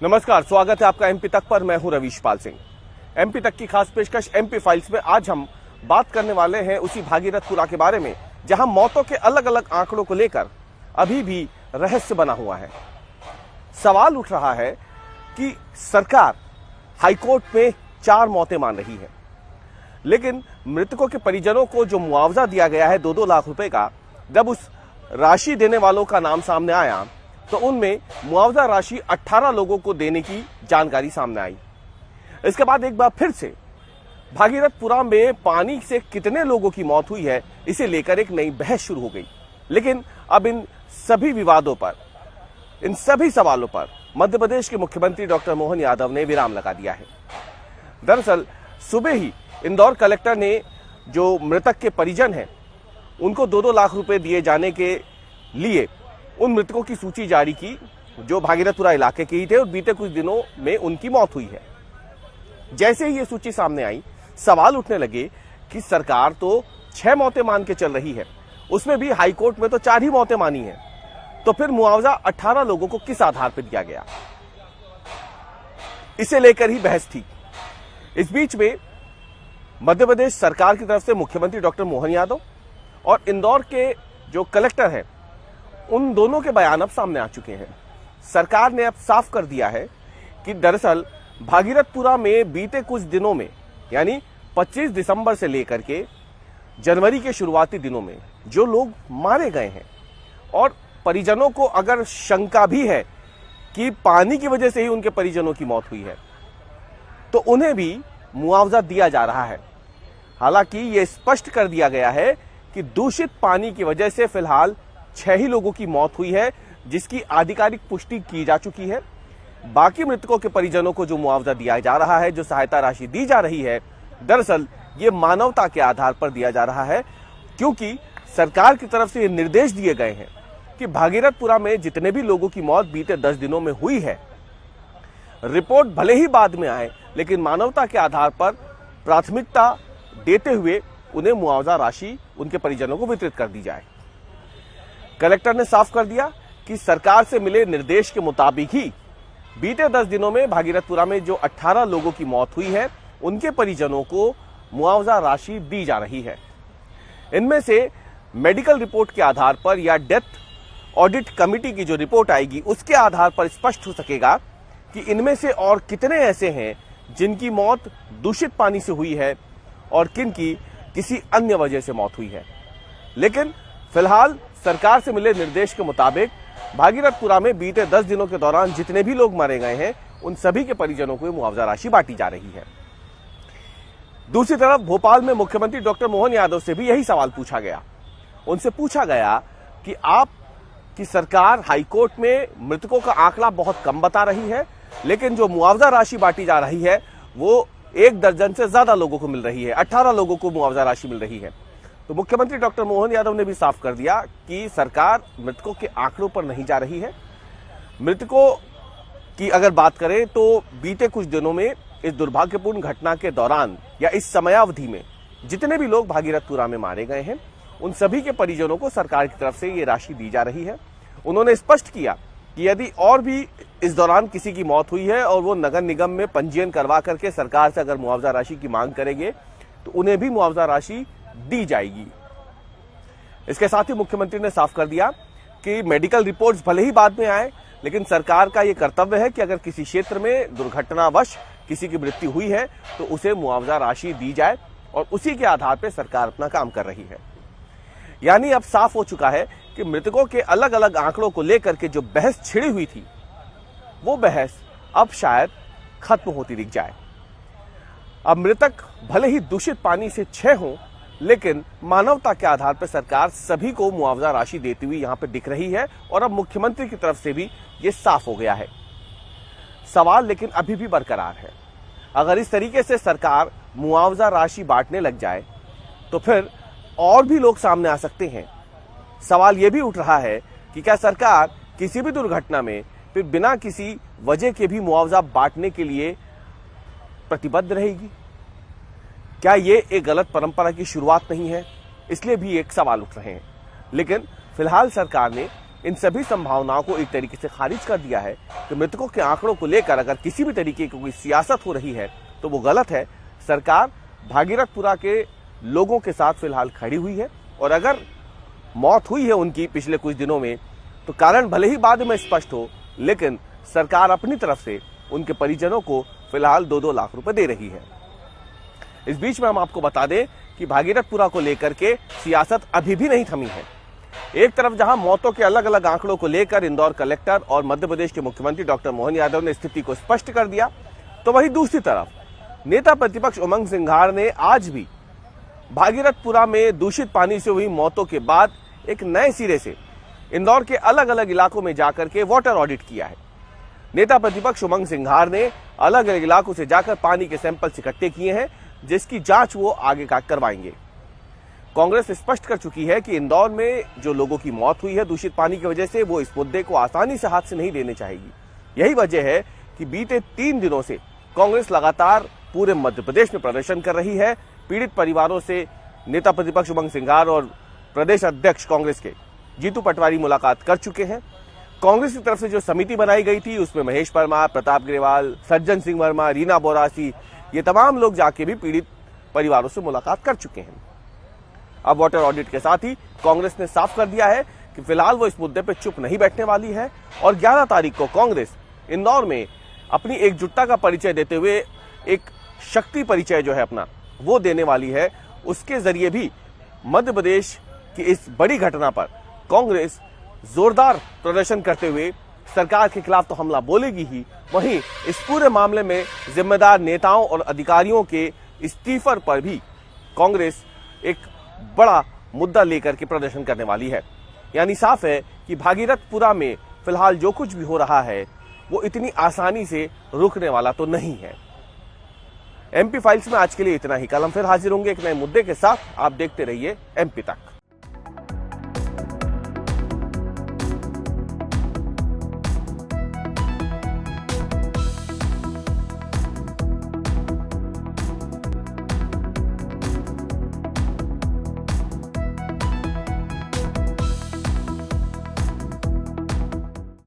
नमस्कार, स्वागत है आपका एमपी तक पर। मैं हूं रविशपाल सिंह। एमपी तक की खास पेशकश एमपी फाइल्स में आज हम बात करने वाले हैं उसी भागीरथपुरा के बारे में जहां मौतों के अलग अलग आंकड़ों को लेकर अभी भी रहस्य बना हुआ है। सवाल उठ रहा है कि सरकार हाईकोर्ट में 4 मौतें मान रही है, लेकिन मृतकों के परिजनों को जो मुआवजा दिया गया है 2-2 लाख रुपए का, जब उस राशि देने वालों का नाम सामने आया तो उनमें मुआवजा राशि 18 लोगों को देने की जानकारी सामने आई। इसके बाद एक बार फिर से भागीरथपुरा में पानी से कितने लोगों की मौत हुई है, इसे लेकर एक नई बहस शुरू हो गई। लेकिन अब इन सभी विवादों पर, इन सभी सवालों पर मध्य प्रदेश के मुख्यमंत्री डॉक्टर मोहन यादव ने विराम लगा दिया है। दरअसल सुबह ही इंदौर कलेक्टर ने जो मृतक के परिजन हैं उनको 2-2 लाख रुपए दिए जाने के लिए उन मृतकों की सूची जारी की जो भागीरथपुरा इलाके के ही थे और बीते कुछ दिनों में उनकी मौत हुई है। जैसे ही ये सूची सामने आई, सवाल उठने लगे कि सरकार तो 6 मौतें मान के चल रही है, उसमें भी हाईकोर्ट में तो 4 ही मौतें मानी हैं, तो फिर मुआवजा 18 लोगों को किस आधार पर दिया गया, इसे लेकर ही बहस थी। इस बीच में मध्य प्रदेश सरकार की तरफ से मुख्यमंत्री डॉक्टर मोहन यादव और इंदौर के जो कलेक्टर हैं उन दोनों के बयान अब सामने आ चुके हैं। सरकार ने अब साफ कर दिया है कि दरअसल भागीरथपुरा में बीते कुछ दिनों में, यानी 25 दिसंबर से लेकर के जनवरी के शुरुआती दिनों में जो लोग मारे गए हैं और परिजनों को अगर शंका भी है कि पानी की वजह से ही उनके परिजनों की मौत हुई है, तो उन्हें भी मुआवजा दिया जा रहा है। हालांकि यह स्पष्ट कर दिया गया है कि दूषित पानी की वजह से फिलहाल 6 ही लोगों की मौत हुई है, जिसकी आधिकारिक पुष्टि की जा चुकी है। बाकी मृतकों के परिजनों को जो मुआवजा दिया जा रहा है, जो सहायता राशि दी जा रही है, दरअसल ये मानवता के आधार पर दिया जा रहा है, क्योंकि सरकार की तरफ से ये निर्देश दिए गए हैं कि भागीरथपुरा में जितने भी लोगों की मौत बीते 10 दिनों में हुई है, रिपोर्ट भले ही बाद में आए, लेकिन मानवता के आधार पर प्राथमिकता देते हुए उन्हें मुआवजा राशि उनके परिजनों को वितरित कर दी जाए। कलेक्टर ने साफ कर दिया कि सरकार से मिले निर्देश के मुताबिक ही बीते 10 दिनों में भागीरथपुरा में जो 18 लोगों की मौत हुई है, उनके परिजनों को मुआवजा राशि दी जा रही है। इनमें से मेडिकल रिपोर्ट के आधार पर या डेथ ऑडिट कमेटी की जो रिपोर्ट आएगी उसके आधार पर स्पष्ट हो सकेगा कि इनमें से और कितने ऐसे हैं जिनकी मौत दूषित पानी से हुई है और किन की किसी अन्य वजह से मौत हुई है। लेकिन फिलहाल सरकार से मिले निर्देश के मुताबिक भागीरथपुरा में बीते 10 दिनों के दौरान जितने भी लोग मारे गए हैं, उन सभी के परिजनों को मुआवजा राशि बांटी जा रही है। दूसरी तरफ भोपाल में मुख्यमंत्री डॉक्टर मोहन यादव से भी यही सवाल पूछा गया। उनसे पूछा गया कि आपकी सरकार हाईकोर्ट में मृतकों का आंकड़ा बहुत कम बता रही है, लेकिन जो मुआवजा राशि बांटी जा रही है वो 1 दर्जन से ज्यादा लोगों को मिल रही है, 18 लोगों को मुआवजा राशि मिल रही है। तो मुख्यमंत्री डॉक्टर मोहन यादव ने भी साफ कर दिया कि सरकार मृतकों के आंकड़ों पर नहीं जा रही है। मृतकों की अगर बात करें तो बीते कुछ दिनों में इस दुर्भाग्यपूर्ण घटना के दौरान या इस समयावधि में जितने भी लोग भागीरथपुरा में मारे गए हैं, उन सभी के परिजनों को सरकार की तरफ से ये राशि दी जा रही है। उन्होंने स्पष्ट किया कि यदि और भी इस दौरान किसी की मौत हुई है और वो नगर निगम में पंजीयन करवा करके सरकार से अगर मुआवजा राशि की मांग करेंगे तो उन्हें भी मुआवजा राशि दी जाएगी। इसके साथ ही मुख्यमंत्री ने साफ कर दिया कि मेडिकल रिपोर्ट्स भले ही बाद में आए, लेकिन सरकार का यह कर्तव्य है कि अगर किसी क्षेत्र में दुर्घटनावश किसी की मृत्यु हुई है तो उसे मुआवजा राशि दी जाए और उसी के आधार पर सरकार अपना काम कर रही है। यानी अब साफ हो चुका है कि मृतकों के अलग अलग आंकड़ों को लेकर के जो बहस छिड़ी हुई थी, वो बहस अब शायद खत्म होती दिख जाए। अब मृतक भले ही दूषित पानी से 6 हों, लेकिन मानवता के आधार पर सरकार सभी को मुआवजा राशि देती हुई यहां पर दिख रही है और अब मुख्यमंत्री की तरफ से भी यह साफ हो गया है। सवाल लेकिन अभी भी बरकरार है। अगर इस तरीके से सरकार मुआवजा राशि बांटने लग जाए तो फिर और भी लोग सामने आ सकते हैं। सवाल यह भी उठ रहा है कि क्या सरकार किसी भी दुर्घटना में फिर बिना किसी वजह के भी मुआवजा बांटने के लिए प्रतिबद्ध रहेगी? क्या ये एक गलत परंपरा की शुरुआत नहीं है? इसलिए भी एक सवाल उठ रहे हैं। लेकिन फिलहाल सरकार ने इन सभी संभावनाओं को एक तरीके से खारिज कर दिया है कि मृतकों के आंकड़ों को लेकर अगर किसी भी तरीके की कोई सियासत हो रही है तो वो गलत है। सरकार भागीरथपुरा के लोगों के साथ फिलहाल खड़ी हुई है और अगर मौत हुई है उनकी पिछले कुछ दिनों में तो कारण भले ही बाद में स्पष्ट हो, लेकिन सरकार अपनी तरफ से उनके परिजनों को फिलहाल 2-2 लाख रुपए दे रही है। इस बीच में हम आपको बता दें कि भागीरथपुरा को लेकर के सियासत अभी भी नहीं थमी है। एक तरफ जहां मौतों के अलग अलग आंकड़ों को लेकर इंदौर कलेक्टर और मध्य प्रदेश के मुख्यमंत्री डॉक्टर मोहन यादव ने स्थिति को स्पष्ट कर दिया, तो वहीं दूसरी तरफ नेता प्रतिपक्ष उमंग सिंघार ने आज भी भागीरथपुरा में दूषित पानी से हुई मौतों के बाद एक नए सिरे से इंदौर के अलग अलग इलाकों में जाकर के वाटर ऑडिट किया है। नेता प्रतिपक्ष उमंग सिंघार ने अलग अलग इलाकों से जाकर पानी के सैंपल्स इकट्ठे किए हैं, जिसकी जांच वो आगे का करवाएंगे। कांग्रेस स्पष्ट कर चुकी है कि इंदौर में जो लोगों की मौत हुई है दूषित पानी की वजह से, वो इस मुद्दे को आसानी से हाथ से नहीं लेने चाहेगी। यही वजह है कि बीते 3 दिनों से कांग्रेस लगातार पूरे मध्य प्रदेश में प्रदर्शन कर रही है। पीड़ित परिवारों से नेता प्रतिपक्ष उमंग सिंघार और प्रदेश अध्यक्ष कांग्रेस के जीतू पटवारी मुलाकात कर चुके हैं। कांग्रेस की तरफ से जो समिति बनाई गई थी उसमें महेश परमार, प्रताप ग्रेवाल, सज्जन सिंह वर्मा, रीना बोरासी, ये तमाम लोग जाके भी पीड़ित परिवारों से मुलाकात कर चुके हैं। अब वाटर ऑडिट के साथ ही कांग्रेस ने साफ कर दिया है कि फिलहाल वो इस मुद्दे पर चुप नहीं बैठने वाली है और 11 तारीख को कांग्रेस इंदौर में अपनी एकजुटता का परिचय देते हुए एक शक्ति परिचय जो है अपना वो देने वाली है। उसके जरिए भी मध्य प्रदेश की इस बड़ी घटना पर कांग्रेस जोरदार प्रदर्शन करते हुए सरकार के खिलाफ तो हमला बोलेगी ही, वहीं इस पूरे मामले में जिम्मेदार नेताओं और अधिकारियों के इस्तीफे पर भी कांग्रेस एक बड़ा मुद्दा लेकर के प्रदर्शन करने वाली है। यानी साफ है कि भागीरथपुरा में फिलहाल जो कुछ भी हो रहा है वो इतनी आसानी से रुकने वाला तो नहीं है। एमपी फाइल्स में आज के लिए इतना ही। कल हम फिर हाजिर होंगे एक नए मुद्दे के साथ। आप देखते रहिए एमपी तक।